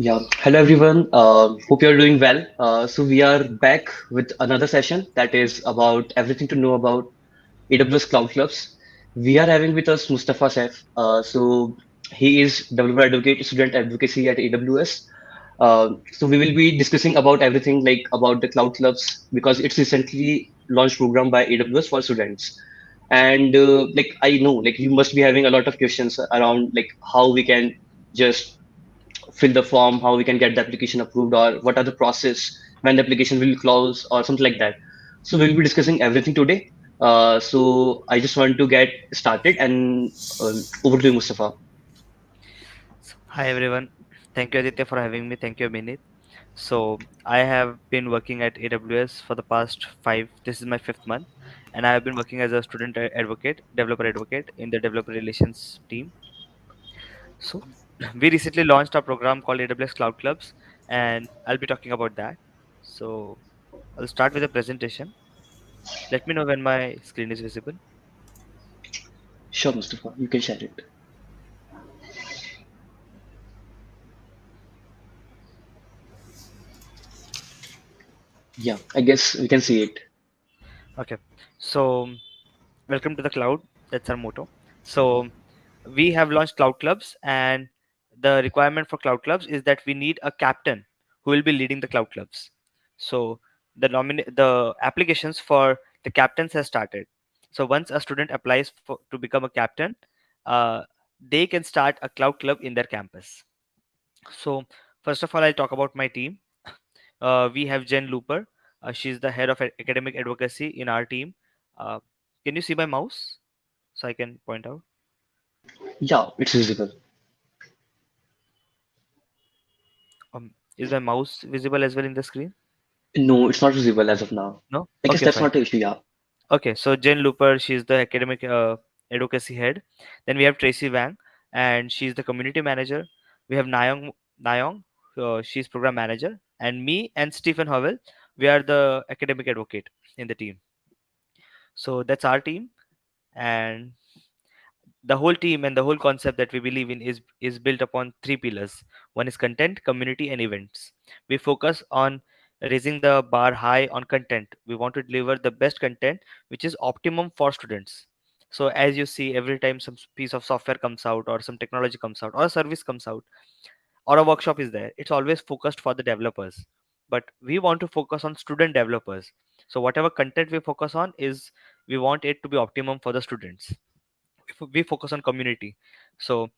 Yeah, hello everyone. Hope you're doing well. So we are back with another session that is about everything to know about AWS Cloud Clubs. We are having with us Mustafa Saif. So he is developer advocate, student advocacy at AWS. So we will be discussing about everything like about the Cloud Clubs because it's recently launched program by AWS for students. And like I know, like you must be having a lot of questions around like how we can just fill the form, how we can get the application approved, or what are the process when the application will close, or something like that. So we'll be discussing everything today. So I just want to get started and over to you, Mustafa. Hi everyone. Thank you Aditya for having me. Thank you Binit. So I have been working at AWS for the past five. This is my fifth month, and I have been working as a student advocate, developer advocate in the developer relations team. So we recently launched a program called AWS Cloud Clubs, and I'll be talking about that. So I'll start with a presentation. Let me know when my screen is visible. Sure, Mustafa, you can share it. Yeah, I guess we can see it. Okay. So welcome to the cloud. That's our motto. So we have launched cloud clubs, and the requirement for cloud clubs is that we need a captain who will be leading the cloud clubs. So the applications for the captains has started. So once a student applies to become a captain, uh, they can start a cloud club in their campus. So first of all, I'll talk about my team. We have Jen Looper. She's the head of academic advocacy in our team. uh, can you see my mouse so I can point out? Yeah, it's visible. Is my mouse visible as well in the screen? No, it's not visible as of now. No? I guess Okay, that's fine. not the issue. Yeah. Okay, so Jen Looper, she's the academic advocacy head. Then we have Tracy Wang, and she's the community manager. We have Nayong, she's program manager, and me and Stephen Howell, we are the academic advocate in the team. So that's our team, and the whole team and the whole concept that we believe in is built upon three pillars. One is content, community, and events. We focus on raising the bar high on content. We want to deliver the best content which is optimum for students. So as you see, every time some piece of software comes out, or some technology comes out, or a service comes out, or a workshop is there, it's always focused for the developers, but we want to focus on student developers. So whatever content we focus on is, we want it to be optimum for the students. We focus on community. So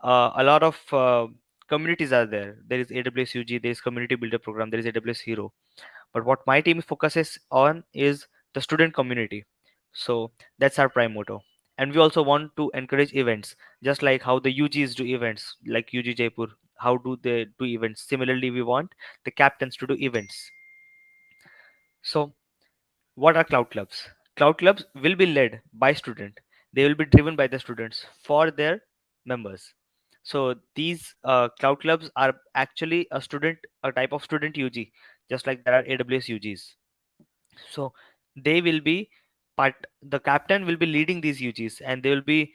a lot of communities are there. There is AWS UG, there is community builder program, there is AWS Hero. But what my team focuses on is the student community. So that's our prime motto. And we also want to encourage events, just like how the UGs do events, like UG Jaipur. How do they do events? Similarly, we want the captains to do events. So what are cloud clubs? Cloud clubs will be led by student. They will be driven by the students for their members. So these cloud clubs are actually a type of student UG, just like there are AWS UGs. So they will be part. The captain will be leading these UGs, and they will be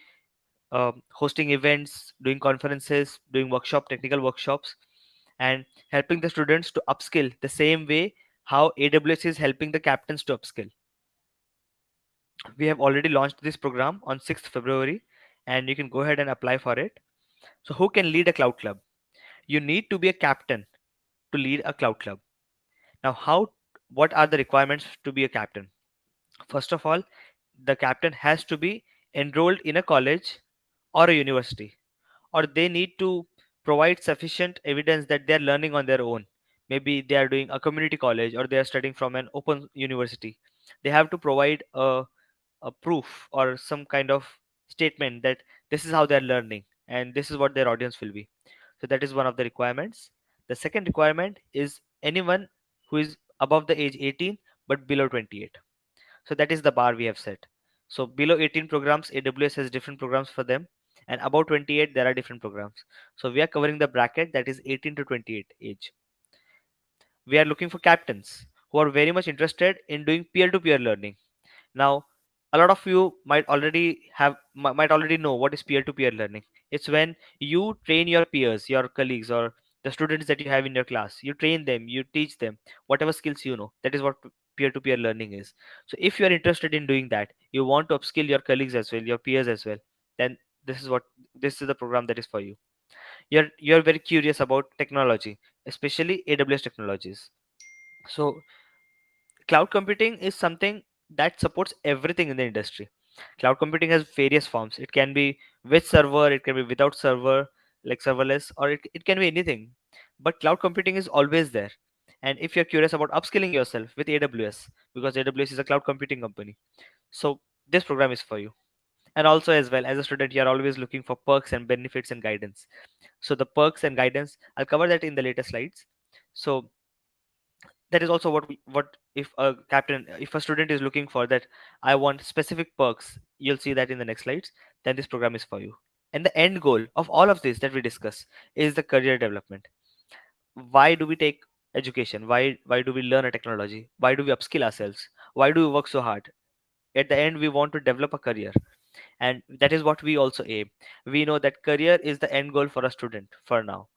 hosting events, doing conferences, doing technical workshops, and helping the students to upskill the same way how AWS is helping the captains to upskill. We have already launched this program on 6th February, and you can go ahead and apply for it. So who can lead a cloud club? You need to be a captain to lead a cloud club. Now, what are the requirements to be a captain? First of all, the captain has to be enrolled in a college or a university, or they need to provide sufficient evidence that they are learning on their own. Maybe they are doing a community college, or they are studying from an open university. They have to provide a proof or some kind of statement that this is how they're learning and this is what their audience will be. So that is one of the requirements. The second requirement is anyone who is above the age 18 but below 28. So that is the bar we have set. So below 18 programs, AWS has different programs for them, and above 28 there are different programs. So we are covering the bracket that is 18 to 28 age. We are looking for captains who are very much interested in doing peer to peer learning. Now, a lot of you might already know what is peer-to-peer learning. It's when you train your peers, your colleagues, or the students that you have in your class. You train them, you teach them whatever skills you know. That is what peer to peer learning is. So if you are interested in doing that, you want to upskill your colleagues as well, your peers as well, then this is the program that is for you. You're very curious about technology, especially AWS technologies. So cloud computing is something that supports everything in the industry. Cloud computing has various forms. It can be with server, it can be without server, like serverless, or it can be anything. But cloud computing is always there. And if you're curious about upskilling yourself with AWS, because AWS is a cloud computing company, so this program is for you. And also, as well as a student, you're always looking for perks and benefits and guidance. So the perks and guidance, I'll cover that in the later slides. So that is also what if a captain, if a student is looking for that, I want specific perks, you'll see that in the next slides, then this program is for you. And the end goal of all of this that we discuss is the career development. Why do we take education? Why do we learn a technology? Why do we upskill ourselves? Why do we work so hard? At the end, we want to develop a career, and that is what we also aim. We know that career is the end goal for a student for now.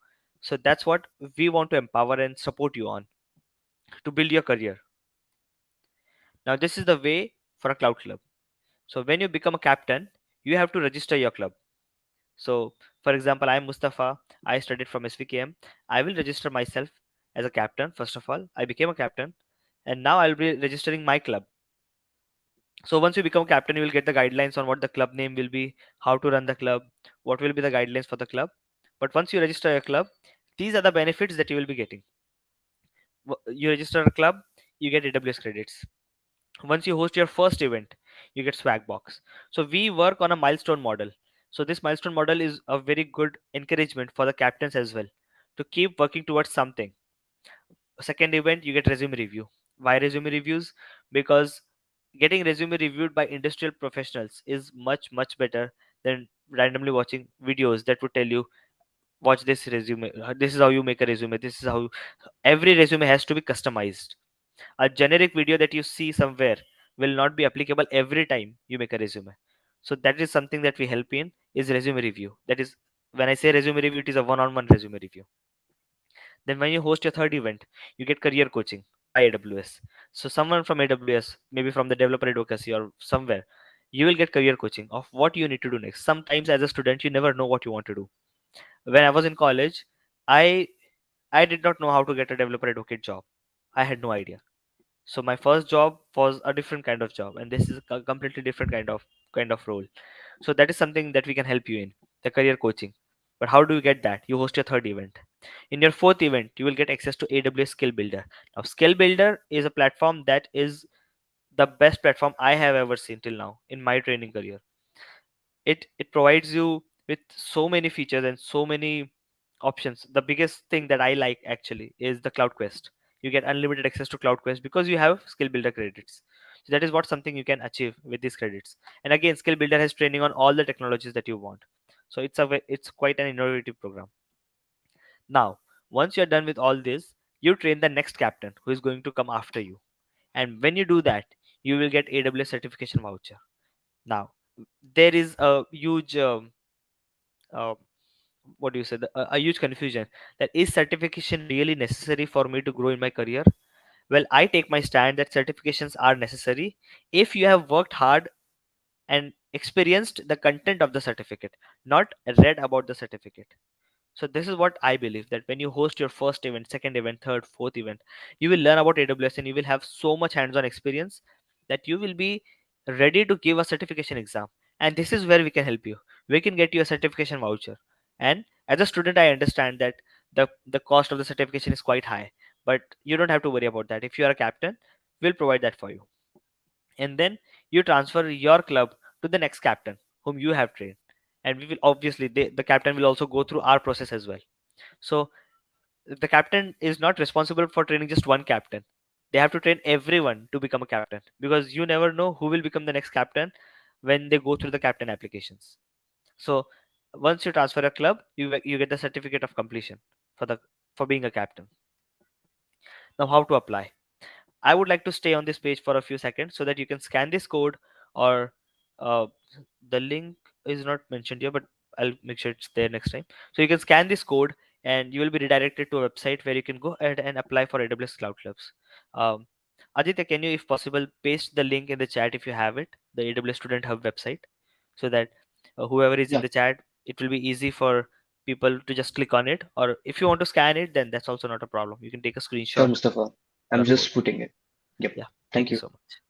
So that's what we want to empower and support you on, to build your career. Now, this is the way for a cloud club. So, when you become a captain, you have to register your club. So, for example, I am Mustafa. I studied from SVKM. I will register myself as a captain. First of all, I became a captain, and now I'll be registering my club. So, once you become captain, you will get the guidelines on what the club name will be, how to run the club, what will be the guidelines for the club. But once you register your club, these are the benefits that you will be getting. You register a club, you get AWS credits. Once you host your first event, you get swag box. So we work on a milestone model. So this milestone model is a very good encouragement for the captains as well to keep working towards something. Second event, you get resume review. Why resume reviews? Because getting resume reviewed by industrial professionals is much better than randomly watching videos that would tell you, watch this resume, this is how you make a resume, this is how. Every resume has to be customized. A generic video that you see somewhere will not be applicable every time you make a resume. So that is something that we help in, is resume review. That is, when I say resume review, it is a one-on-one resume review. Then when you host your third event, you get career coaching by AWS. So someone from AWS, maybe from the developer advocacy or somewhere, you will get career coaching of what you need to do next. Sometimes as a student, you never know what you want to do. When I was in college, i I did not know how to get a developer advocate job. I had no idea. So my first job was a different kind of job, and this is a completely different kind of role. So that is something that we can help you in, the career coaching. But how do you get that? You host your third event. In your fourth event, you will get access to AWS Skill Builder. Now, Skill Builder is a platform that is the best platform I have ever seen till now in my training career. It provides you with so many features and so many options. The biggest thing that I like actually is the cloud quest. You get unlimited access to cloud quest because you have skill builder credits. So that is what something you can achieve with these credits. And again, skill builder has training on all the technologies that you want. So it's quite an innovative program. Now, once you're done with all this, you train the next captain who is going to come after you. And when you do that, you will get AWS certification voucher. Now, there is a huge uh, what do you say, a huge confusion, that is certification really necessary for me to grow in my career? Well, I take my stand that certifications are necessary if you have worked hard and experienced the content of the certificate, not read about the certificate. So this is what I believe, that when you host your first event, second event, third, fourth event, you will learn about AWS and you will have so much hands-on experience that you will be ready to give a certification exam. And this is where we can help you. We can get you a certification voucher. And as a student, I understand that the cost of the certification is quite high, but you don't have to worry about that. If you are a captain, we'll provide that for you. And then you transfer your club to the next captain whom you have trained, and we will obviously, the captain will also go through our process as well. So the captain is not responsible for training just one captain. They have to train everyone to become a captain, because you never know who will become the next captain when they go through the captain applications. So once you transfer a club, you get the certificate of completion for the for being a captain. Now, how to apply? I would like to stay on this page for a few seconds so that you can scan this code, or uh, the link is not mentioned here, but I'll make sure it's there next time. So you can scan this code and you will be redirected to a website where you can go ahead and apply for AWS Cloud Clubs. Um, Aditya, can you, if possible, paste the link in the chat if you have it, the AWS Student Hub website, so that whoever is in Yeah, the chat, it will be easy for people to just click on it. Or if you want to scan it, then that's also not a problem. You can take a sure, screenshot Mustafa. I'm QR code. just putting it. Yep. Yeah, thank Thank you you. so much.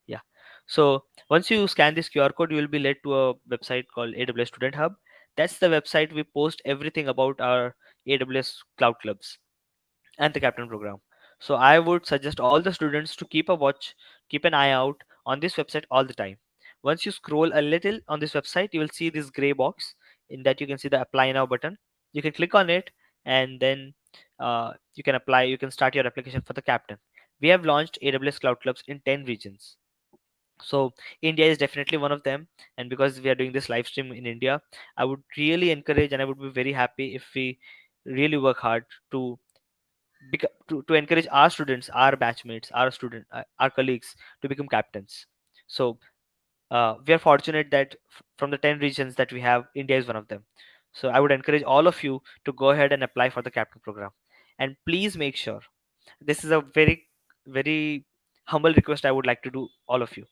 Yeah. So once you scan this QR code, you will be led to a website called AWS Student Hub. That's the website we post everything about our AWS Cloud Clubs and the Captain program. So I would suggest all the students to keep an eye out on this website all the time. Once you scroll a little on this website, you will see this gray box. In that, you can see the Apply Now button. You can click on it, and then you can apply. You can start your application for the Captain. We have launched AWS Cloud Clubs in 10 regions. So India is definitely one of them, and because we are doing this live stream in India, I would really encourage, and I would be very happy if we really work hard to to encourage our students, our batchmates, our colleagues to become captains. So we are fortunate that from the 10 regions that we have, India is one of them. So I would encourage all of you to go ahead and apply for the captain program, and please make sure, this is a very humble request I would like to do all of you,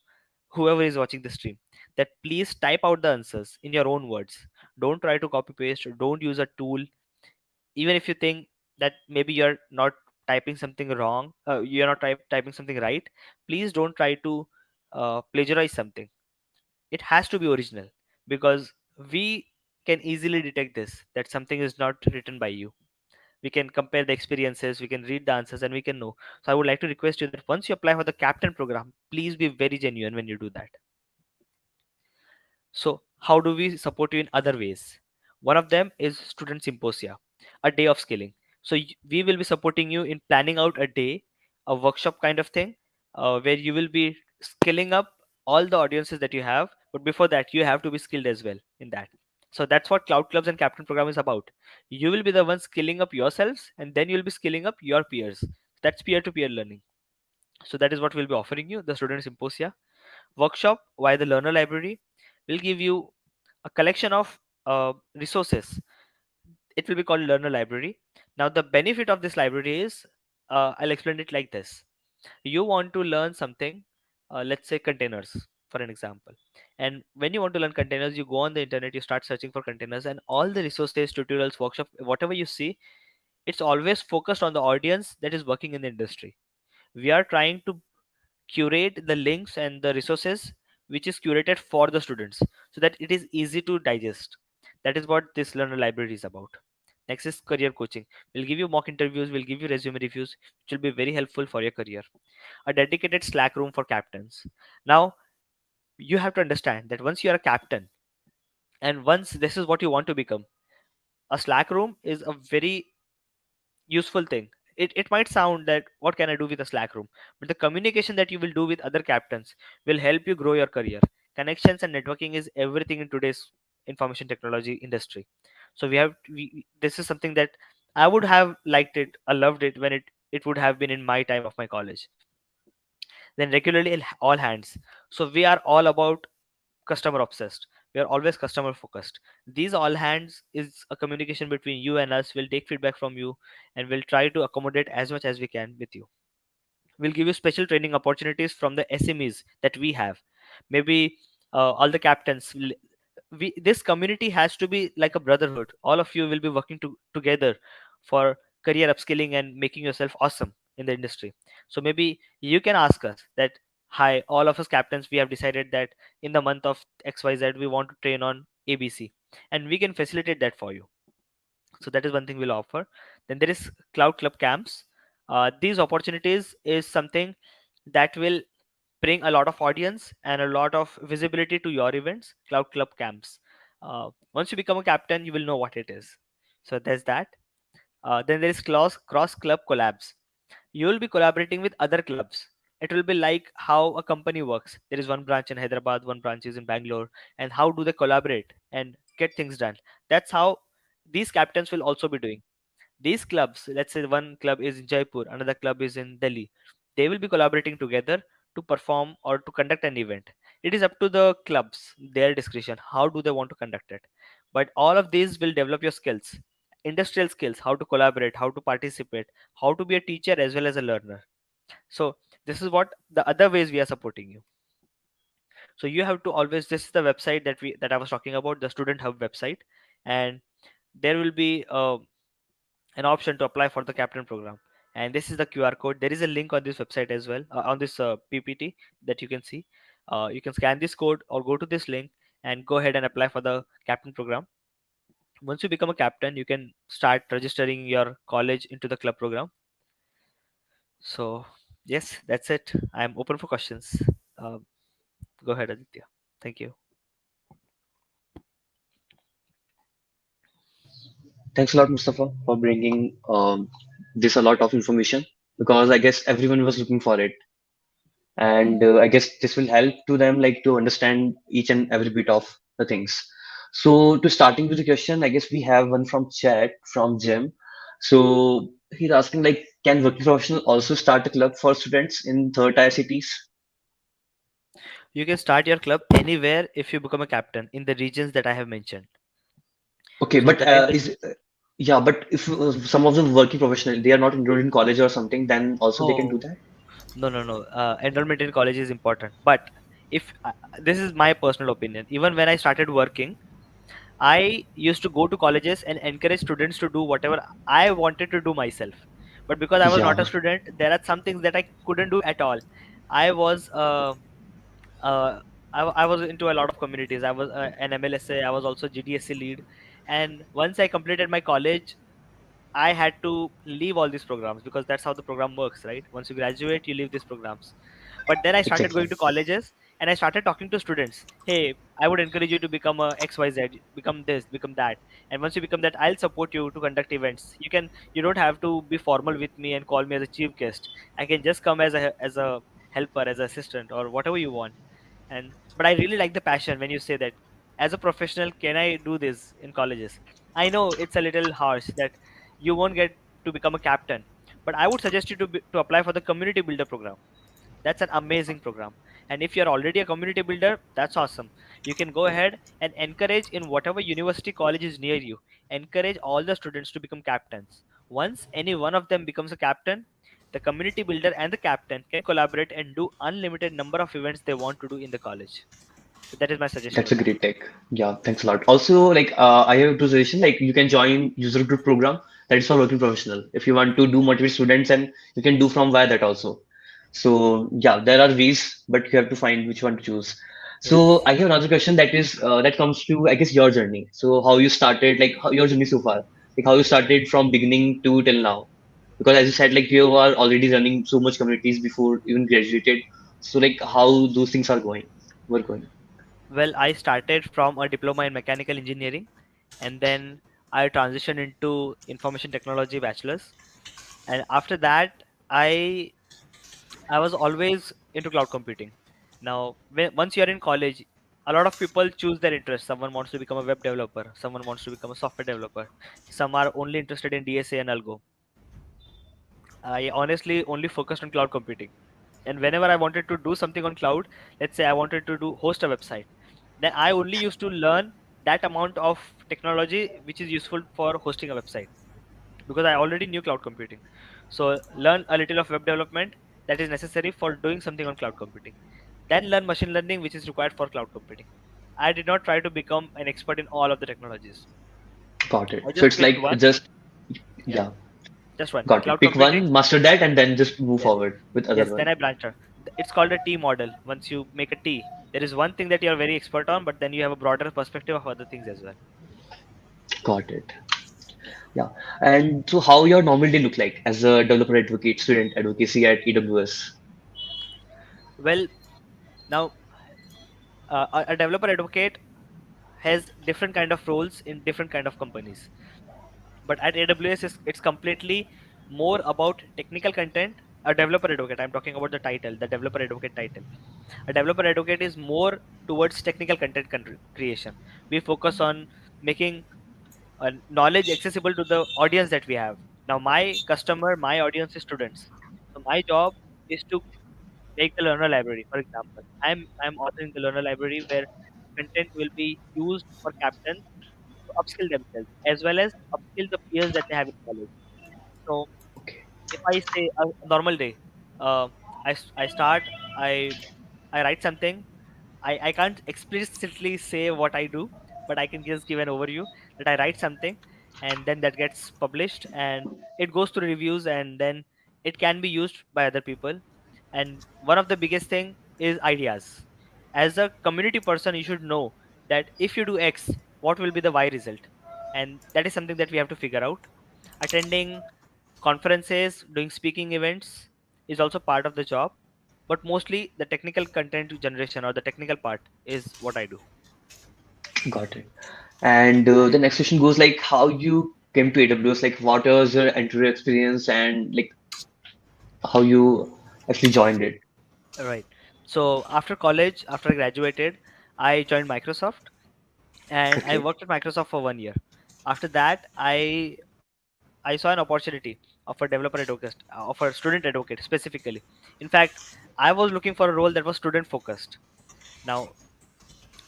whoever is watching the stream, that please type out the answers in your own words. Don't try to copy paste, don't use a tool. Even if you think that maybe you're not typing something wrong, you're not typing something right, please don't try to plagiarize something. It has to be original, because we can easily detect this, that something is not written by you. We can compare the experiences, we can read the answers, and we can know. So I would like to request you that once you apply for the captain program, please be very genuine when you do that. So, how do we support you in other ways? One of them is student symposia, a day of skilling. So, we will be supporting you in planning out a day, a workshop kind of thing, where you will be skilling up all the audiences that you have. But before that, you have to be skilled as well in that. So, that's what Cloud Clubs and Captain Program is about. You will be the ones skilling up yourselves, and then you'll be skilling up your peers. That's peer to peer learning. So, that is what we'll be offering you, the student symposia. Workshop via the learner library will give you a collection of resources. It will be called learner library. Now the benefit of this library is, I'll explain it like this. You want to learn something, let's say containers for an example, and when you want to learn containers, you go on the internet, you start searching for containers, and all the resources, tutorials, workshop, whatever you see, it's always focused on the audience that is working in the industry. We are trying to curate the links and the resources which is curated for the students, so that it is easy to digest. That is what this learner library is about. Next is career coaching. We'll give you mock interviews, we'll give you resume reviews, which will be very helpful for your career. A dedicated Slack room for captains. Now you have to understand that once you are a captain, and once this is what you want to become, a Slack room is a very useful thing. It might sound that what can I do with a Slack room, but the communication that you will do with other captains will help you grow your career. Connections and networking is everything in today's information technology industry. So this is something that I would have liked it, I loved it when it would have been in my time of my college. Then regularly all hands. So we are all about customer obsessed, we are always customer focused. These all hands is a communication between you and us. We'll take feedback from you, and we'll try to accommodate as much as we can with you. We'll give you special training opportunities from the SMEs that we have. Maybe all the captains will, this community has to be like a brotherhood. All of you will be working together for career upskilling and making yourself awesome in the industry. So maybe you can ask us that, hi, all of us captains, we have decided that in the month of XYZ we want to train on ABC, and we can facilitate that for you. So that is one thing we'll offer. Then there is Cloud Club camps. These opportunities is something that will bring a lot of audience and a lot of visibility to your events. Cloud Club camps, once you become a captain, you will know what it is. So there's that. Then there is cross club collabs. You will be collaborating with other clubs. It will be like how a company works. There is one branch in Hyderabad, one branch is in Bangalore, and how do they collaborate and get things done? That's how these captains will also be doing. These clubs, let's say one club is in Jaipur, another club is in Delhi, they will be collaborating together to perform or to conduct an event. It is up to the clubs, their discretion, how do they want to conduct it. But all of these will develop your skills. industrial skills, how to collaborate, how to participate, how to be a teacher as well as a learner. So this is what the other ways we are supporting you. So you have to always, this is the website that I was talking about, the student hub website. And there will be an option to apply for the captain program, and this is the QR code. There is a link on this website as well, on this PPT that you can see. You can scan this code or go to this link and go ahead and apply for the captain program. Once you become a captain, you can start registering your college into the club program. So yes, that's it. I'm open for questions. um, Go ahead, Aditya. Thank you. Thanks a lot, Mustafa, for bringing this a lot of information because I guess everyone was looking for it, and I guess this will help to them like to understand each and every bit of the things. So to starting with the question, I guess we have one from chat from Jim. So he's asking like, can working professional also start a club for students in third tier cities? You can start your club anywhere if you become a captain in the regions that I have mentioned. Okay, So but the in the yeah, but if some of them working professional, they are not enrolled in college or something, then also they can do Oh, that. no, no, no. Enrollment in college is important, but if this is my personal opinion, even when I started working, I used to go to colleges and encourage students to do whatever I wanted to do myself. But because I was not a Yeah, student, there are some things that I couldn't do at all. I was uh, I was into a lot of communities. I was an MLSA. I was also GDSC lead, and once I completed my college, I had to leave all these programs because that's how the program works, right? Once you graduate, you leave these programs. But then I started exactly. going to colleges and I started talking to students. Hey, I would encourage you to become a XYZ, become this, become that. And once you become that, I'll support you to conduct events. You don't have to be formal with me and call me as a chief guest. I can just come as a helper, as an assistant, or whatever you want. And but I really like the passion when you say that as a professional, can I do this in colleges? I know it's a little harsh that you won't get to become a captain, but I would suggest you to apply for the community builder program. That's an amazing program. And if you're already a community builder, that's awesome. You can go ahead and encourage in whatever university college is near you. Encourage all the students to become captains. Once any one of them becomes a captain, the community builder and the captain can collaborate and do unlimited number of events they want to do in the college. So that is my suggestion That's on a that. great take. Yeah, thanks a lot. Also, like I have a suggestion, like you can join user group program that is for working professional. If you want to do motivate students, and you can do from via that also. So yeah, there are ways, but you have to find which one to choose. So Yes. I have another question that is that comes to I guess your journey. So how you started, like how, your journey so far, like how you started from beginning to till now. Because as you said, like you are already running so much communities before even graduated. So like how those things are going, were going. Well, I started from a diploma in mechanical engineering, and then I transitioned into information technology bachelor's. And after that, I I was always into cloud computing. Now, once you're in college, a lot of people choose their interest. Someone wants to become a web developer. Someone wants to become a software developer. Some are only interested in DSA and Algo. I honestly only focused on cloud computing. And whenever I wanted to do something on cloud, let's say I wanted to do host a website, then I only used to learn that amount of technology which is useful for hosting a website because I already knew cloud computing. So learn a little of web development that is necessary for doing something on cloud computing. Then learn machine learning which is required for cloud computing. I did not try to become an expert in all of the technologies. Got it. I So just it's picked like one. just, Yeah, yeah, just one. got it. Cloud Pick computing. one, master that, and then just move Yes. forward with other Yes, then one. I branched out. It's called a T model. Once you make a T, there is one thing that you're very expert on, but then you have a broader perspective of other things as well. Got it. Yeah. Yeah. And so how your normal day look like as a developer advocate, student advocacy at AWS? Well, now a developer advocate has different kind of roles in different kind of companies. But at AWS, it's completely more about technical content. A developer advocate, I'm talking about the title, the developer advocate title. A developer advocate is more towards technical content creation. We focus on making knowledge accessible to the audience that we have. Now, my customer, my audience is students. So my job is to make the learner library. For example, I'm authoring the learner library where content will be used for captains to upskill themselves as well as upskill the peers that they have in college. So Okay. if I say a normal day, uh, I start, I I write something. I can't explicitly say what I do, but I can just give an overview that I write something and then that gets published and it goes through reviews and then it can be used by other people. And one of the biggest thing is ideas. As a community person, you should know that if you do X, what will be the Y result? And that is something that we have to figure out. Attending conferences, doing speaking events is also part of the job, but mostly the technical content generation or the technical part is what I do. Got it. And the next question goes like how you came to AWS, like what was your entry experience and like how you actually joined it. Right. So after college, after I graduated, I joined Microsoft and I Okay. worked at Microsoft for 1 year. After that, I saw an opportunity of a developer advocate, of a student advocate specifically. In fact, I was looking for a role that was student focused. Now,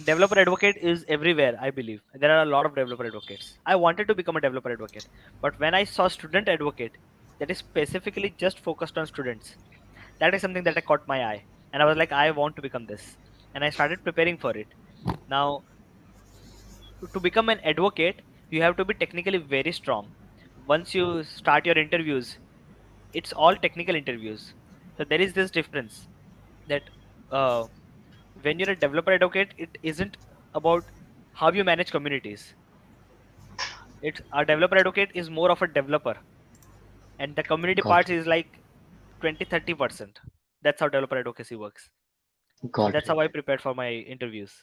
developer advocate is everywhere, I believe. There are a lot of developer advocates. I wanted to become a developer advocate, but when I saw student advocate that is specifically just focused on students, that is something that I caught my eye, and I was like, I want to become this, and I started preparing for it. Now, to become an advocate, you have to be technically very strong. Once you start your interviews, it's all technical interviews. So there is this difference that uh, when you're a developer advocate, it isn't about how you manage communities. It's a developer advocate is more of a developer, and the community Got part it. is like 20-30%. That's how developer advocacy works. So Got that's how it. I prepared for my interviews.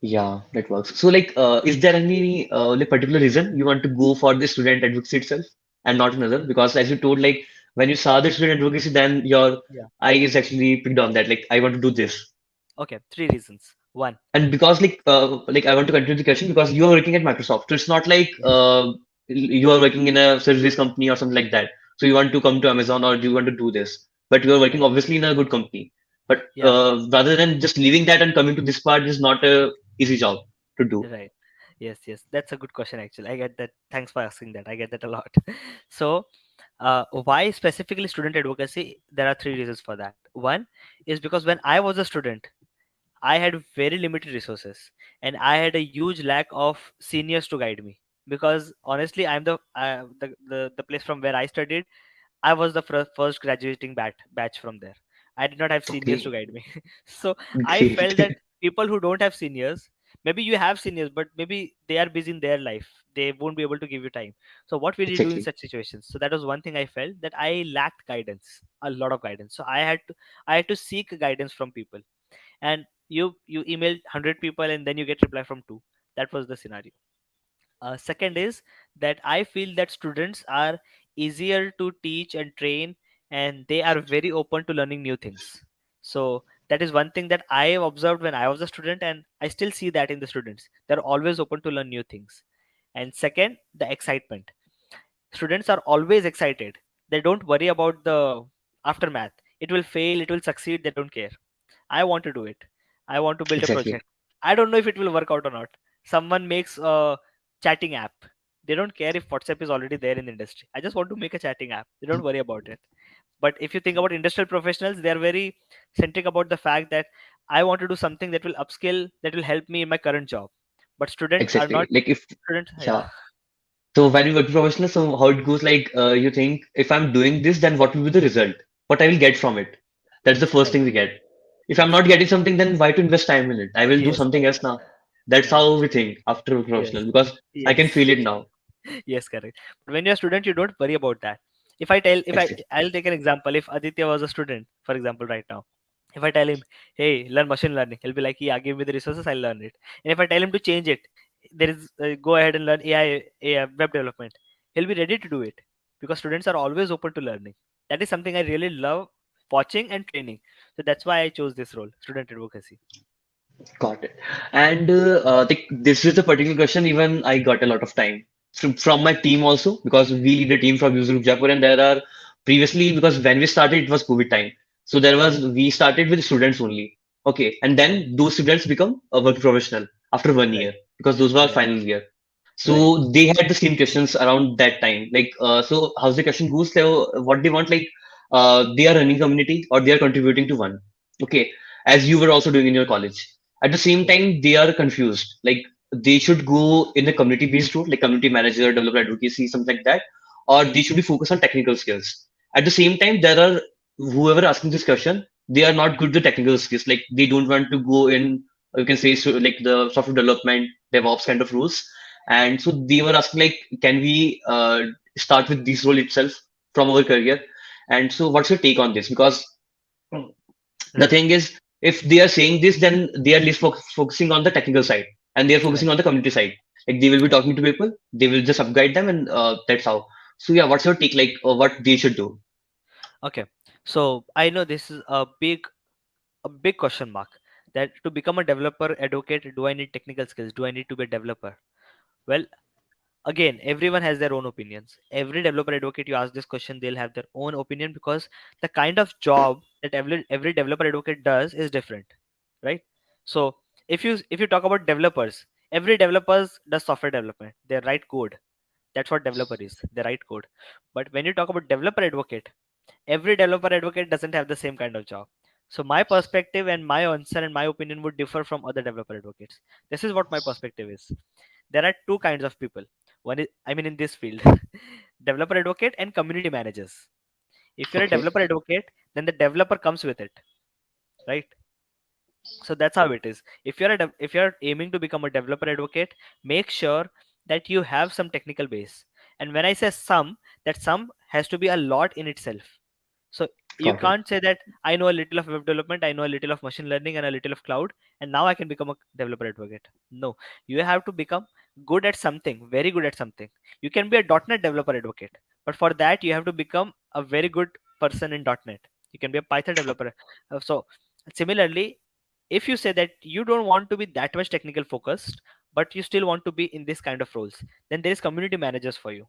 Yeah, that works. So like is there any like particular reason you want to go for the student advocacy itself and not another? Because as you told, like when you saw the student advocacy, then your Yeah. eye is actually picked on that. Like I want to do this. Okay. Three reasons. One. And because like I want to continue the question because you are working at Microsoft, so it's not like Yes. you are working in a service company or something like that. So you want to come to Amazon or you want to do this, but you are working Right. obviously in a good company. But Yeah. rather than just leaving that and coming to this part is not a easy job to do. Right. Yes. Yes. That's a good question. Actually, I get that. Thanks for asking that. I get that a lot. So, why specifically student advocacy? There are three reasons for that. One is because when I was a student, I had very limited resources and I had a huge lack of seniors to guide me. Because honestly, I'm the place from where I studied. I was the first graduating batch from there. I did not have seniors to Okay, guide me. So I felt that great. people who don't have seniors, maybe you have seniors, but maybe they are busy in their life. They won't be able to give you time. So what will you do in Exactly. such situations? So that was one thing I felt that I lacked guidance, a lot of guidance. So I had to seek guidance from people. And you emailed 100 people and then you get reply from two. That was the scenario. Second is that I feel that students are easier to teach and train, and they are very open to learning new things. So that is one thing that I have observed when I was a student, and I still see that in the students. They're always open to learn new things. And second, the excitement. Students are always excited. They don't worry about the aftermath. It will fail, it will succeed, they don't care. I want to do it. I want to build a Exactly. project. I don't know if it will work out or not. Someone makes a chatting app. They don't care if WhatsApp is already there in the industry. I just want to make a chatting app. They don't worry about it. But if you think about industrial professionals, they are very centric about the fact that I want to do something that will upskill, that will help me in my current job. But students are not Exactly. Like if students. Yeah, yeah. So when you work professional, so how it goes like you think if I'm doing this, then what will be the result? What I will get from it? That's the first right. thing we get. If I'm Yes. not getting something, then why to invest time in it? I will do Yes. something Correct. else now. That's Correct. how we think after work Yes. professional because I can Yes. feel it now. Yes, correct. But when you're a student, you don't worry about that. Exactly. I'll take an example. If Aditya was a student, for example, right now, if I tell him, hey, learn machine learning, he'll be like, yeah, give me the resources, I'll learn it. And if I tell him to change it, there is go ahead and learn AI web development, he'll be ready to do it because students are always open to learning. That is something I really love watching and training. So that's why I chose this role, student advocacy. Got it. And this is a particular question. Even I got a lot of time from my team also because we lead a team from User Group Jaipur, and there are previously because when we started it was COVID time, so there was we started with students only. Okay, and then those students become a work professional after 1 year Right, because those were right, final year. Right. So they had the same questions around that time. Like, so how's the question goes? So what they want, like, they are running community or they are contributing to one. Okay, as you were also doing in your college. At the same Yeah. time, they are confused. Like, they should go in a community-based route, like community manager, developer advocacy, something like that, or they should be focused on technical skills. At the same time, there are whoever asking this question, they are not good with technical skills. Like, they don't want to go in, you can say, so like the software development, DevOps kind of rules. And so they were asking, like, can we start with this role itself from our career? And so, what's your take on this? Because the Right. thing is, if they are saying this, then they are least focusing on the technical side and they are Right. focusing on the community side. Like, they will be talking to people, they will just upguide them, and that's how. So, yeah, what's your take, like, what they should do? Okay. So I know this is a big question mark, that to become a developer advocate, do I need technical skills? Do I need to be a developer? Well, again, everyone has their own opinions. Every developer advocate you ask this question, they'll have their own opinion, because the kind of job that every developer advocate does is different, right? So if you talk about developers, every developers does software development, they write code. That's what developer is, they write code. But when you talk about developer advocate, every developer advocate doesn't have the same kind of job. So my perspective and my answer and my opinion would differ from other developer advocates. This is what my perspective is. There are two kinds of people. One is, I mean, in this field, developer advocate and community managers. If you're a Okay, developer advocate, then the developer comes with it, right? So that's how it is. If you're aiming to become a developer advocate, make sure that you have some technical base. And when I say some, that some has to be a lot in itself. So you got it. can't say that I know a little of web development, I know a little of machine learning and a little of cloud, and now I can become a developer advocate. No, you have to become good at something, very good at something. You can be a .NET developer advocate, but for that you have to become a very good person in .NET. You can be a Python developer. So similarly, if you say that you don't want to be that much technical focused, but you still want to be in this kind of roles, then there is community managers for you.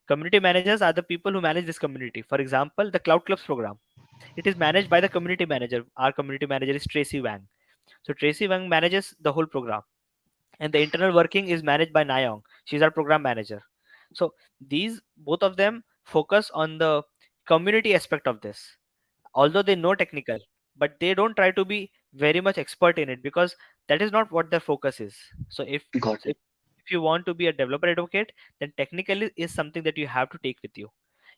Community managers are the people who manage this community. For example, the Cloud Clubs program. It is managed by the community manager. Our community manager is Tracy Wang. So Tracy Wang manages the whole program, and the internal working is managed by Nayong. She's our program manager. So these both of them focus on the community aspect of this. Although they know technical, but they don't try to be very much expert in it, because that is not what their focus is. So if Got so it. if you want to be a developer advocate, then technically is something that you have to take with you.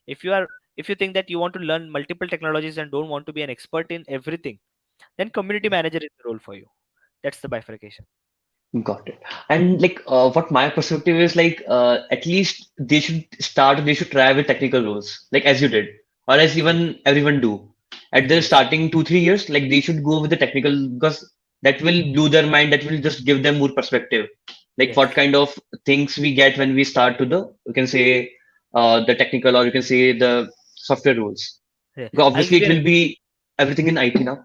If you think that you want to learn multiple technologies and don't want to be an expert in everything, then community manager is the role for you. That's the bifurcation. Got it. And like, what my perspective is, like, at least they should try with technical roles, like as you did, or as Yes. even everyone do. At the Yes. starting 2, 3 years, like they should go with the technical because that will blow their mind, that will just give them more perspective. Like what Yes. kind of things we get when we start to the, you can say, the technical, or you can say the software roles. Yeah. Because I'll obviously give it you an will be everything in IT now.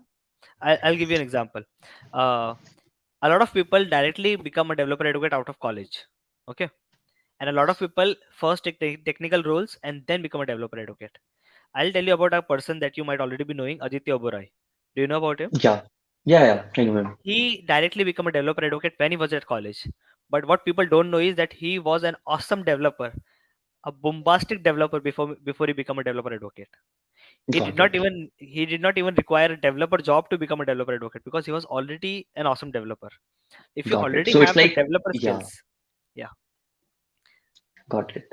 I'll give you an example. Uh, a lot of people directly become a developer advocate out of college. Okay, and a lot of people first take the technical roles and then become a developer advocate. I'll tell you about a person that you might already be knowing, Aditya Oberoi. Do you know about him? Yeah, yeah, Yeah, yeah. I know him. he directly became a developer advocate when he was at college. But what people don't know is that he was an awesome developer, a bombastic developer before he became a developer advocate. Got it. He did not even require a developer job to become a developer advocate, because he was already an awesome developer. If you Got it. already So it's have the like, developer yeah. skills, yeah. Got it.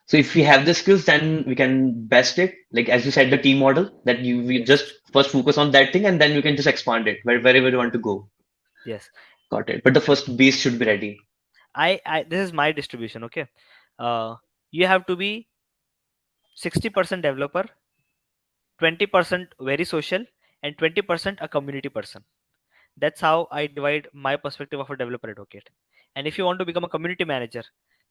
So if we have the skills, then we can best it. Like as you said, the team model that you we Yes. just first focus on that thing and then you can just expand it wherever you want to go. Yes. Got it. But the first base should be ready. I This is my distribution. Okay, uh, you have to be 60% developer, 20% very social, and 20% a community person. That's how I divide my perspective of a developer advocate. And if you want to become a community manager,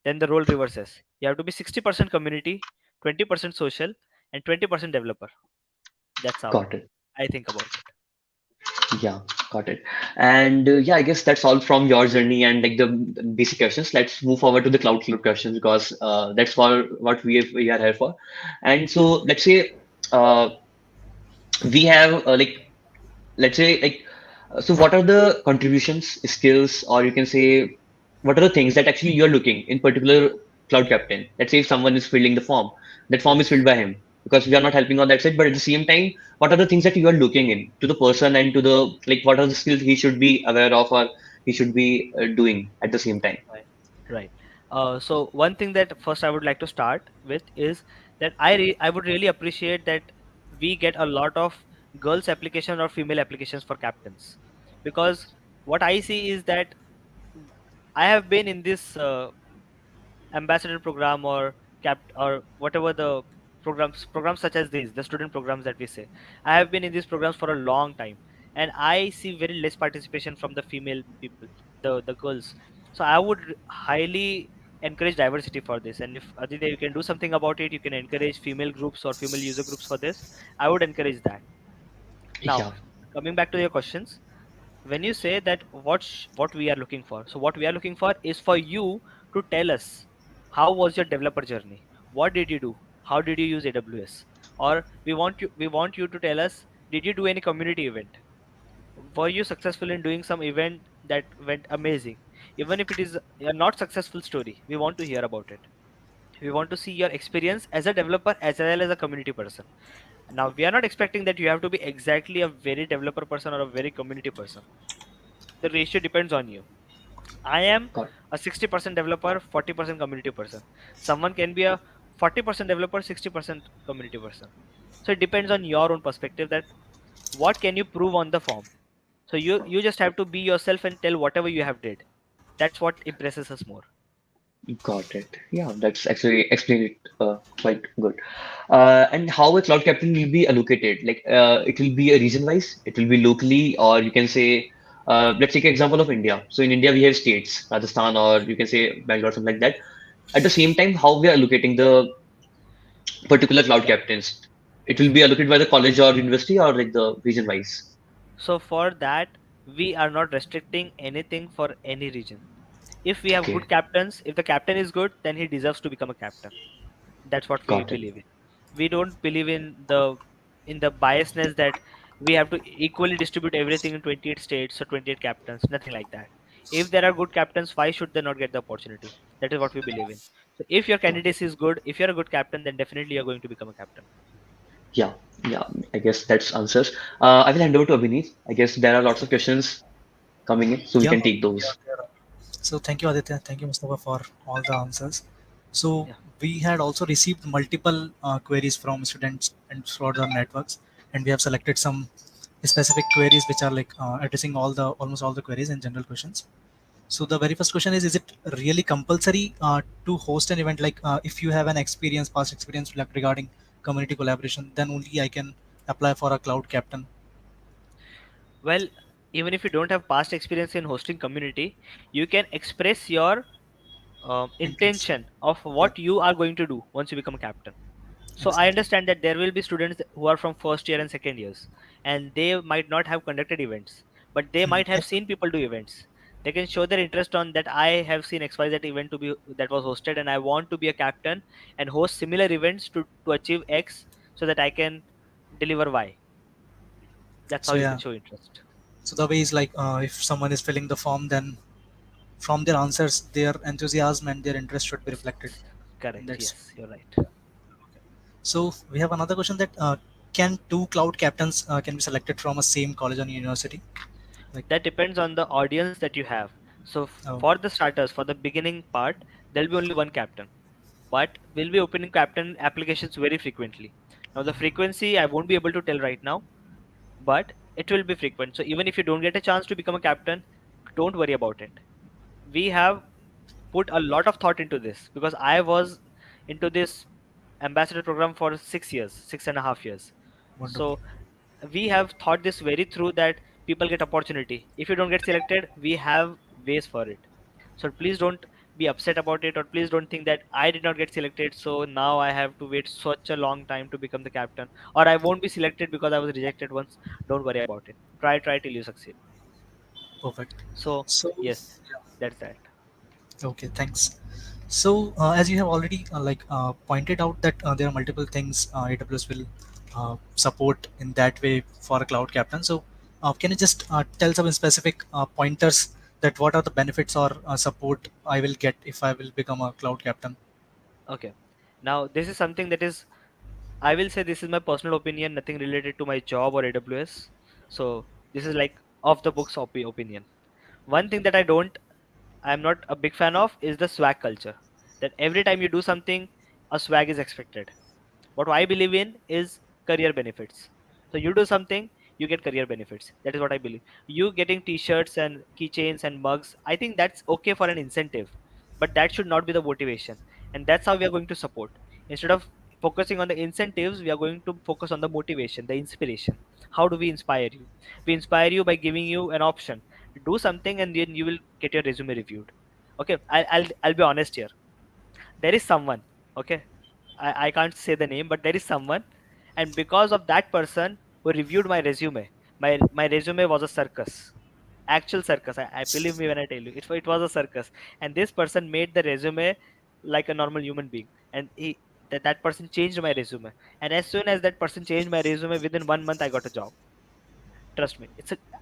then the role reverses. You have to be 60% community, 20% social, and 20% developer. That's how Got it. I think about it. Yeah, got it. And yeah, I guess that's all from your journey and like the basic questions. Let's move forward to the cloud club questions because that's for what we are here for. And so let's say uh, we have like let's say like so what are the contributions, skills, or you can say what are the things that actually you're looking in particular Cloud Captain. Let's say if someone is filling the form, that form is Yes. filled by him because we are not helping on that side. But at the same time, what are the things that you are looking in to the person and to the like what are the skills he should be aware of or he should be doing at the same time? Right. Right. So one thing that first I would like to start with is that I would really appreciate that we get a lot of girls application or female applications for captains, because what I see is that I have been in this ambassador program or cap or whatever the programs such as these, the student programs that we say. I have been in these programs for a long time, and I see very less participation from the female people, the girls. So I would highly encourage diversity for this, and if Aditya you can do something about it, you can encourage female groups or female user groups for this. I would encourage that. Now, Yeah, coming back to your questions, when you say that what we are looking for, so what we are looking for is for you to tell us how was your developer journey, what did you do, how did you use AWS, or we want you to tell us, did you do any community event, were you successful in doing some event that went amazing. Even if it is a not successful story, we want to hear about it. We want to see your experience as a developer as well as a community person. Now, we are not expecting that you have to be exactly a very developer person or a very community person. The ratio depends on you. I am got a 60% developer, 40% community person. Someone can be a 40% developer, 60% community person. So it depends on your own perspective that what can you prove on the form. So you just have to be yourself and tell whatever you have did. That's what impresses us more. got it. Yeah, that's actually explained it quite good. And how a cloud captain will be allocated? Like it will be a region wise, it will be locally, or you can say, let's take an example of India. So in India we have states, Rajasthan, or you can say Bangalore, something like that. At the same time, how we are allocating the particular cloud Yeah. captains? It will be allocated by the college or university or like the region wise. So for that, we are not restricting anything for any region. If we have good Okay, captains, if the captain is good, then he deserves to become a captain. That's what we got it. believe in. We don't believe in the biasness that we have to equally distribute everything in 28 states or 28 captains. Nothing like that. If there are good captains, why should they not get the opportunity? That is what we believe in. So if your Got it. candidacy is good, if you're a good captain, then definitely you're going to become a captain. Yeah, yeah. I guess that's answers. I will hand over to Abhinav. I guess there are lots of questions coming in, so we Yeah. can take those. So thank you, Aditya. Thank you, Mustafa, for all the answers. So Yeah. we had also received multiple queries from students and throughout the networks, and we have selected some specific queries which are like addressing almost all the queries and general questions. So the very first question is it really compulsory to host an event? Like if you have an experience, past experience like regarding community collaboration, then only I can apply for a cloud captain. Well, even if you don't have past experience in hosting community, you can express your Interest. intention of Yeah. what you are going to do once you become a captain. So I Exactly. understand that there will be students who are from first year and second years, and they might not have conducted events, but they Mhm. might have Yep. seen people do events. They can show their interest on that. I have seen XYZ event to be that was hosted, and I want to be a captain and host similar events to achieve X, so that I can deliver Y. That's how So you can yeah. show interest. So the way is like if someone is filling the form, then from their answers, their enthusiasm and their interest should be reflected. And Correct. that's Yes, you're right. so. We have another question that can two cloud captains can be selected from a same college or university? Like, That depends on the audience that you have. So oh, for the starters, for the beginning part, there'll be only one captain, but we'll be opening captain applications very frequently. Now the frequency I won't be able to tell right now, but it will be frequent. So even if you don't get a chance to become a captain, don't worry about it. We have put a lot of thought into this because I was into this ambassador program for 6 years, 6.5 years. wonderful. So we have thought this very through that people get opportunity. If you don't get selected, we have ways for it. So please don't be upset about it, or please don't think that I did not get selected, so now I have to wait such a long time to become the captain, or I won't be selected because I was rejected once. Don't worry about it. Try till you succeed. Perfect. So So yes, that's that. okay, thanks. So as you have already pointed out that there are multiple things AWS will support in that way for a cloud captain. So can you just tell some specific pointers that what are the benefits or support I will get if I will become a cloud captain. Okay. Now this is something that is, I will say this is my personal opinion, nothing related to my job or AWS. So this is like off the books opinion. One thing that I'm not a big fan of is the swag culture. That every time you do something, a swag is expected. What I believe in is career benefits. So you do something, you get career benefits. That is what I believe. You getting t-shirts and keychains and mugs, I think that's okay for an incentive, but that should not be the motivation. And that's how we are going to support. Instead of focusing on the incentives, we are going to focus on the motivation, the inspiration. How do we inspire you? We inspire you by giving you an option. Do something and then you will get your resume reviewed. Okay, I'll be honest here. There is someone, okay, I can't say the name, but there is someone, and because of that person who reviewed my resume, my resume was a circus, actual circus. I believe me when I tell you, it was a circus, and this person made the resume like a normal human being, and that person changed my resume, and as soon as that person changed my resume, within 1 month I got a job. Trust me,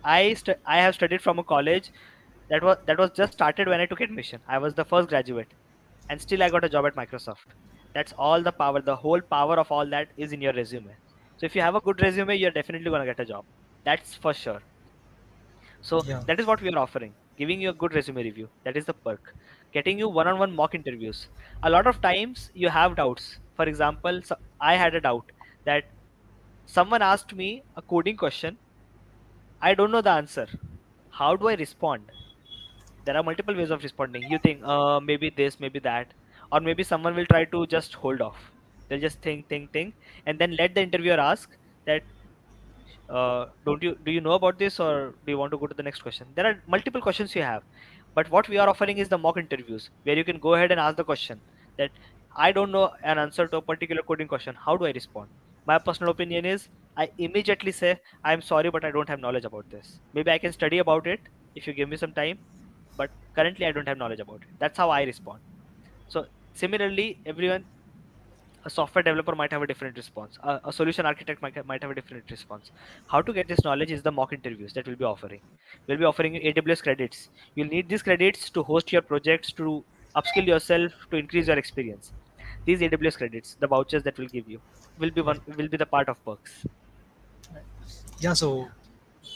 I have studied from a college that was just started when I took admission. I was the first graduate, and still I got a job at Microsoft. That's all the power. The whole power of all that is in your resume. So if you have a good resume, you're definitely gonna get a job. That's for sure. So Yeah, that is what we are offering. Giving you a good resume review. That is the perk. Getting you one-on-one mock interviews. A lot of times you have doubts. For example, I had a doubt that someone asked me a coding question. I don't know the answer. How do I respond? There are multiple ways of responding. You think, maybe this, maybe that, or maybe someone will try to just hold off. They'll just think, and then let the interviewer ask that, don't you do you know about this, or do you want to go to the next question? There are multiple questions you have, but what we are offering is the mock interviews where you can go ahead and ask the question that I don't know an answer to a particular coding question. How do I respond? My personal opinion is I immediately say I'm sorry, but I don't have knowledge about this. Maybe I can study about it if you give me some time, but currently I don't have knowledge about it. That's how I respond. So similarly, everyone, a software developer might have a different response. A solution architect might have a different response. How to get this knowledge is the mock interviews that we'll be offering. We'll be offering you AWS credits. You'll need these credits to host your projects, to upskill yourself, to increase your experience. These AWS credits, the vouchers that we'll give you, right. will be the part of perks. Yeah, so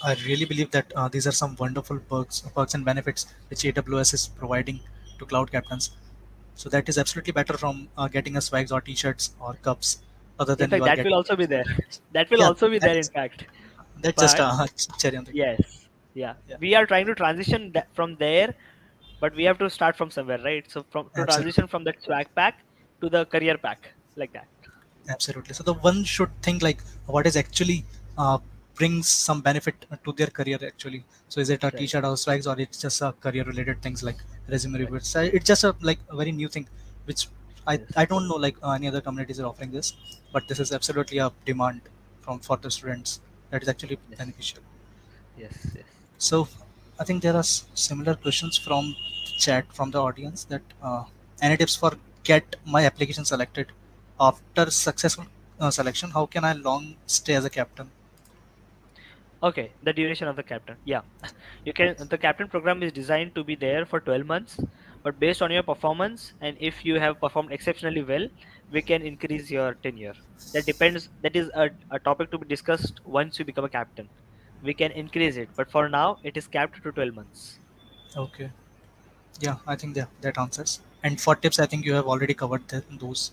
I really believe that these are some wonderful perks and benefits which AWS is providing to cloud captains. So that is absolutely better from getting a swags or t-shirts or cups, other In than fact, you are that will getting also be there. credits. That will Yeah, also be there, in that's fact. that's just But a cherry on the cake. yes, yeah, Yeah, we are trying to transition that from there, but we have to start from somewhere, right? So from to absolutely. transition from that swag pack to the career pack, like that. Absolutely. So the one should think like what is actually uh, brings some benefit to their career actually. So is it a Right, t-shirt or swags or it's just a career related things like resume right. reviews? So it's just a like a very new thing, which I Yes, don't know like any other communities are offering this, but this is absolutely a demand from for the students that is actually yes, beneficial. yes, yes. So I think there are similar questions from the chat from the audience that any tips for get my application selected after successful selection? How can I long stay as a captain? Okay, the duration of the captain. Yeah, you can. The captain program is designed to be there for 12 months, but based on your performance, and if you have performed exceptionally well, we can increase your tenure. That depends. That is a topic to be discussed once you become a captain. We can increase it, but for now, it is capped to 12 months. Okay, yeah, I think that answers. And for tips, I think you have already covered those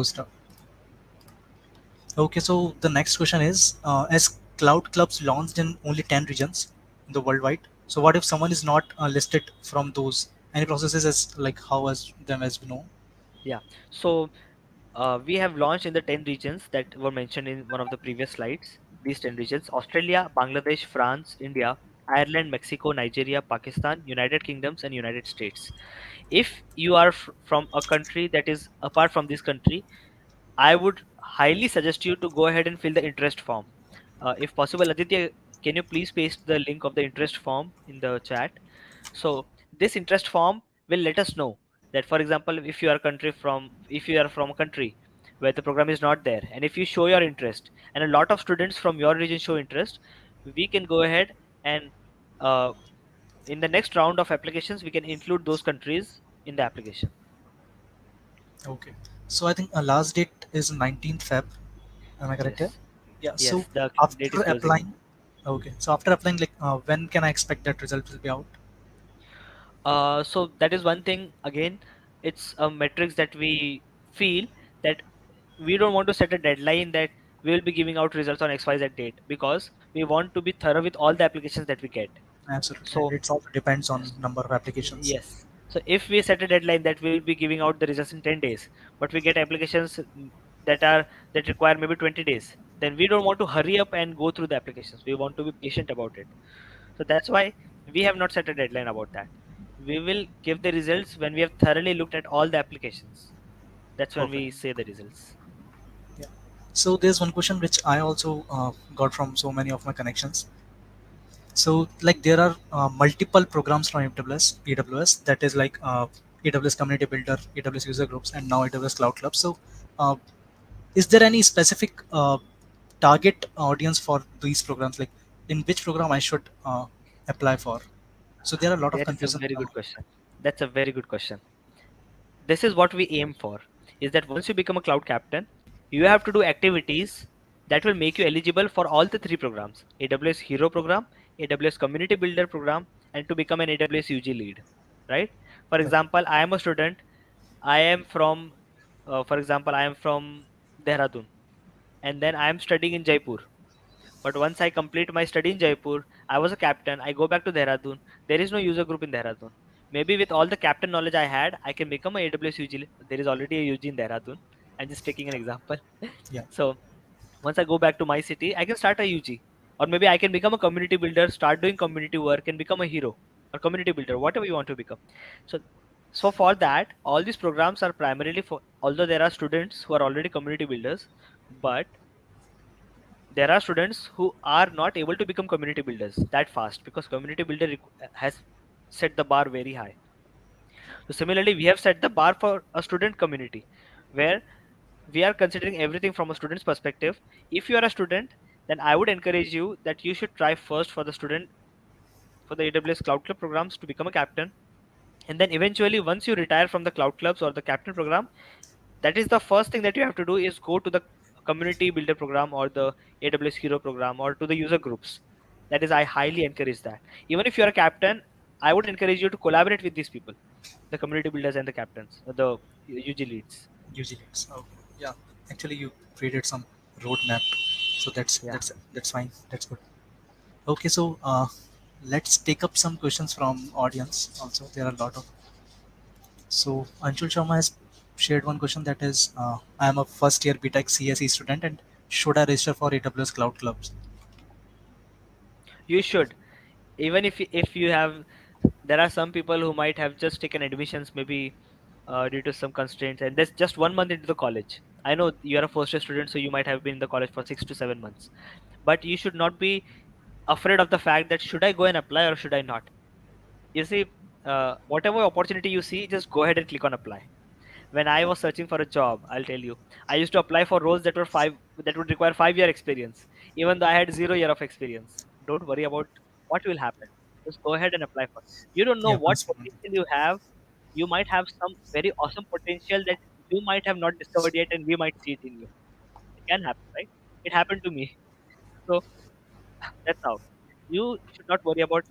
stuff. Okay, so the next question is: as cloud clubs launched in only 10 regions in the worldwide, so what if someone is not listed from those? Any processes as like how as them as we know? Yeah. So we have launched in the 10 regions that were mentioned in one of the previous slides. These 10 regions: Australia, Bangladesh, France, India, Ireland, Mexico, Nigeria, Pakistan, United Kingdoms, and United States. If you are from a country that is apart from this country, I would highly suggest you to go ahead and fill the interest form. If possible, Aditya, can you please paste the link of the interest form in the chat? So this interest form will let us know that, for example, if you are from a country where the program is not there, and if you show your interest, and a lot of students from your region show interest, we can go ahead and uh, In the next round of applications, we can include those countries in the application. Okay. So I think last date is 19th Feb. Am I correct here? Yes, Yeah. So yes, the date after is closing. applying, okay. So after applying, like when can I expect that result will be out? So that is one thing. Again, it's a metrics that we feel that we don't want to set a deadline that we will be giving out results on XYZ date, because we want to be thorough with all the applications that we get. Absolutely. And So it also depends on yes, number of applications. yes. So if we set a deadline that we will be giving out the results in 10 days, but we get applications that are that require maybe 20 days, then we don't want to hurry up and go through the applications. We want to be patient about it. So that's why we have not set a deadline about that. We will give the results when we have thoroughly looked at all the applications. That's when Perfect. we say the results. Yeah. So there's one question which I also got from so many of my connections. So like there are multiple programs from AWS that is like AWS Community Builder, AWS User Groups, and now AWS Cloud Clubs. So uh, is there any specific target audience for these programs? Like in which program I should apply for? So there are a lot of That is a confusion very now. good question. That's a very good question. This is what we aim for, is that once you become a cloud captain, you have to do activities that will make you eligible for all the three programs: AWS Hero program, AWS Community Builder program, and to become an AWS UG lead. Right? For Okay. example, I am a student. I am from, for example, I am from Dehradun, and then I am studying in Jaipur. But once I complete my study in Jaipur, I was a captain. I go back to Dehradun. There is no user group in Dehradun. Maybe with all the captain knowledge I had, I can become a AWS UG. There is already a UG in Dehradun. I'm just taking an example. Yeah. So once I go back to my city, I can start a UG. Or maybe I can become a community builder, start doing community work, and become a hero or community builder, whatever you want to become. So, so for that, all these programs are primarily for, although there are students who are already community builders, but there are students who are not able to become community builders that fast, because community builder has set the bar very high. So similarly, we have set the bar for a student community, where we are considering everything from a student's perspective. If you are a student, then I would encourage you that you should try first for the student, for the AWS Cloud Club programs to become a captain, and then eventually once you retire from the cloud clubs or the captain program, that is the first thing that you have to do, is go to the community builder program or the AWS Hero program or to the user groups. That is, I highly encourage that. Even if you're a captain, I would encourage you to collaborate with these people, the community builders and the captains, the UG leads. Usually it's okay. Yeah. Actually, you created some roadmap, so that's Yeah. that's fine. That's good. Okay. So let's take up some questions from audience. Also, there are a lot of. So Anshul Sharma has shared one question that is, I am a first year BTech CSE student and should I register for AWS Cloud Clubs? You should. Even if you have, there are some people who might have just taken admissions, maybe due to some constraints, and that's just 1 month into the college. I know you are a first year student, so you might have been in the college for 6 to 7 months, but you should not be afraid of the fact that should I go and apply or should I not. You see, whatever opportunity you see, just go ahead and click on apply. When I was searching for a job, I'll tell you, I used to apply for roles that were that would require 5 year experience, even though I had 0 year of experience. Don't worry about what will happen. Just go ahead and apply for. You don't know Yeah, what once. potential you have. You might have some very awesome potential that you might have not discovered yet, and we might see it in you. It can happen, right? It happened to me. So that's how. You should not worry about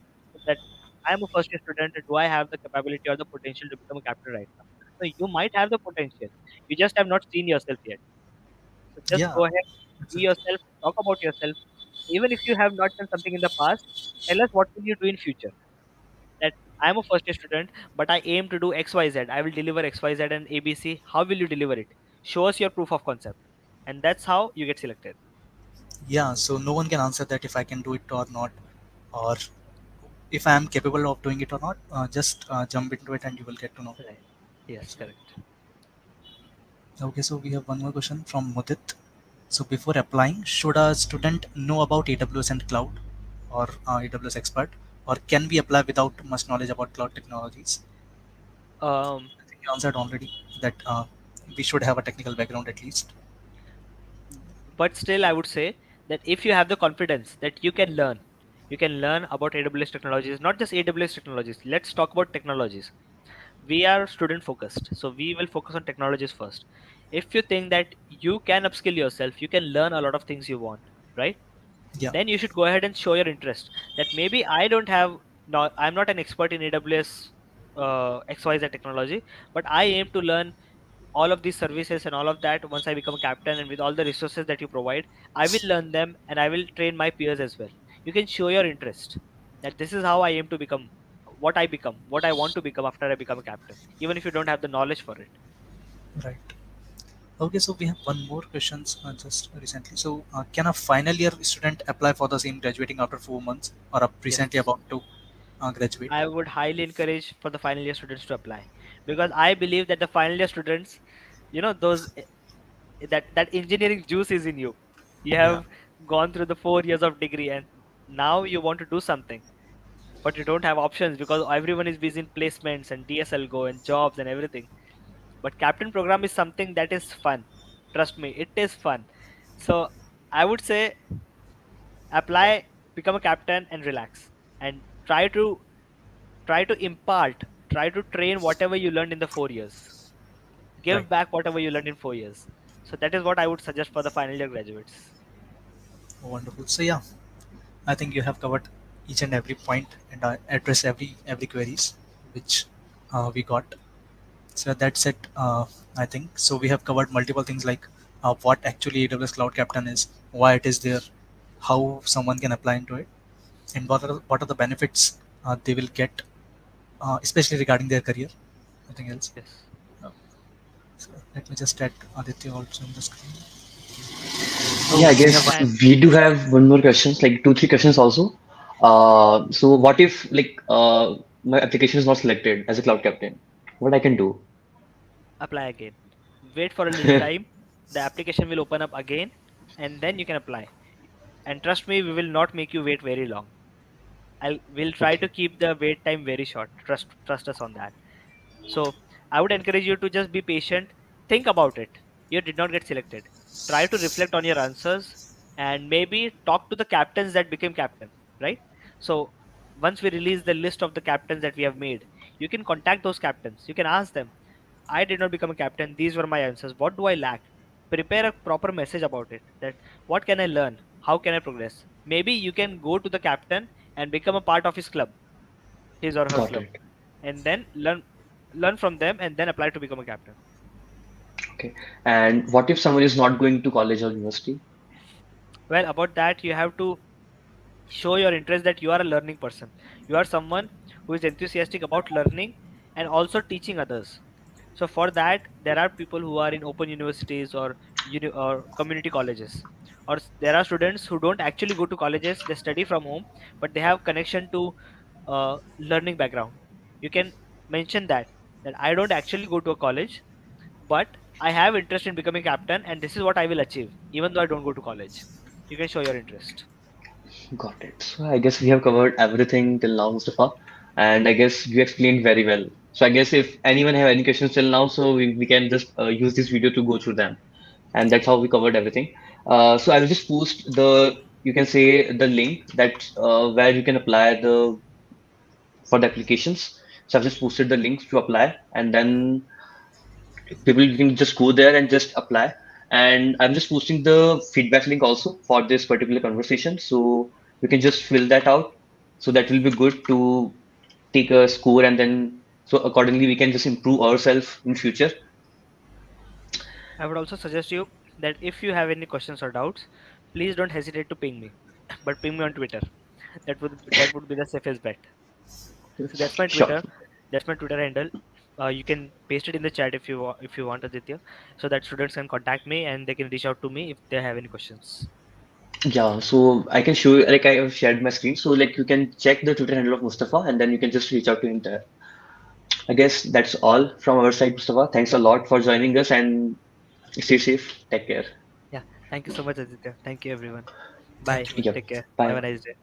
that. I am a first year student. Do I have the capability or the potential to become a captain right now? So you might have the potential. You just have not seen yourself yet. So just Yeah, go ahead, be absolutely. yourself, talk about yourself. Even if you have not done something in the past, tell us what will you do in future. That I am a first year student, but I aim to do XYZ. I will deliver XYZ and ABC. How will you deliver it? Show us your proof of concept. And that's how you get selected. Yeah, so no one can answer that if I can do it or not, or if I am capable of doing it or not. Just jump into it and you will get to know. Right. Yes, Actually. correct. Okay, so we have one more question from Mudit. So before applying, should a student know about AWS and cloud or AWS expert, or can we apply without much knowledge about cloud technologies? Um, I think you answered already that we should have a technical background at least. but still, I would say that if you have the confidence that you can learn, You can learn about AWS technologies, not just AWS technologies. Let's talk about technologies. We are student focused, so we will focus on technologies first. If you think that you can upskill yourself, you can learn a lot of things you want, right? Yeah. Then you should go ahead and show your interest. That maybe I don't have, not I'm not an expert in AWS XYZ technology, but I aim to learn all of these services and all of that once I become a captain, and with all the resources that you provide, I will learn them and I will train my peers as well. You can show your interest that this is how I aim to become, what I want to become after I become a captain, even if you don't have the knowledge for it. Right. Okay, so we have one more questions just recently. So, can a final year student apply for the same graduating after 4 months, or a recently Yes, about to graduate? I would highly encourage for the final year students to apply, because I believe that the final year students, those that engineering juice is in you. You Yeah. have gone through the 4 years of degree, and now you want to do something, but you don't have options because everyone is busy in placements and DSL go and jobs and everything. But captain program is something that is fun. Trust me, it is fun. So I would say apply, become a captain, and relax, and try to impart, try to train whatever you learned in the 4 years. Right. Give back whatever you learned in 4 years. So that is what I would suggest for the final year graduates. Wonderful. So yeah, I think you have covered each and every point and addressed every queries which we got. So that's it. I think so. We have covered multiple things like what actually AWS Cloud Captain is, why it is there, how someone can apply into it, and what are the benefits they will get, especially regarding their career. Nothing else. Yes. Uh, so let me just add Aditya also on the screen. Yeah, Oh, I we have guess one. And we do have one more questions, like two, three questions also. So what if my application is not selected as a cloud captain? What I can do? apply again. Wait for a little time. The application will open up again, and then you can apply. And trust me, we will not make you wait very long. We'll try to Okay, keep the wait time very short. Trust us on that. So I would encourage you to just be patient. Think about it. You did not get selected. Try to reflect on your answers, and maybe talk to the captains that became captain, right? So once we release the list of the captains that we have made, you can contact those captains. You can ask them, I did not become a captain. These were my answers. What do I lack? Prepare a proper message about it. That what can I learn? How can I progress? Maybe you can go to the captain and become a part of his club, his or her got club, it. and then learn from them and then apply to become a captain. Okay. And what if someone is not going to college or university? Well, about that, you have to show your interest that you are a learning person. You are someone who is enthusiastic about learning and also teaching others. So for that, there are people who are in open universities or or community colleges, or there are students who don't actually go to colleges. They study from home, but they have connection to learning background. You can mention that I don't actually go to a college, but I have interest in becoming captain, and this is what I will achieve, even though I don't go to college. You can show your interest. Got it. So I guess we have covered everything till now, Mustafa. And I guess you explained very well. So I guess if anyone have any questions till now, so we can just use this video to go through them. And that's how we covered everything. So I will just post you can say the link that where you can apply for the applications. So I've just posted the links to apply, and then people you can just go there and just apply. And I'm just posting the feedback link also for this particular conversation, so you can just fill that out. So that will be good to take a score, and then so accordingly we can just improve ourselves in future. I would also suggest you that if you have any questions or doubts, please don't hesitate to ping me, but ping me on Twitter. That would be the safest bet. So that's my Sure. Twitter. That's my Twitter handle. You can paste it in the chat if you want, Aditya, so that students can contact me and they can reach out to me if they have any questions. Yeah, so I can show you, like I have shared my screen, so like you can check the Twitter handle of Mustafa, and then you can just reach out to him there. I guess that's all from our side, Mustafa. Thanks a lot for joining us, and stay safe. Take care. Yeah. Thank you so much, Aditya. Thank you, everyone. Bye. Thank you. Yeah. Take care. Have a Bye. nice day.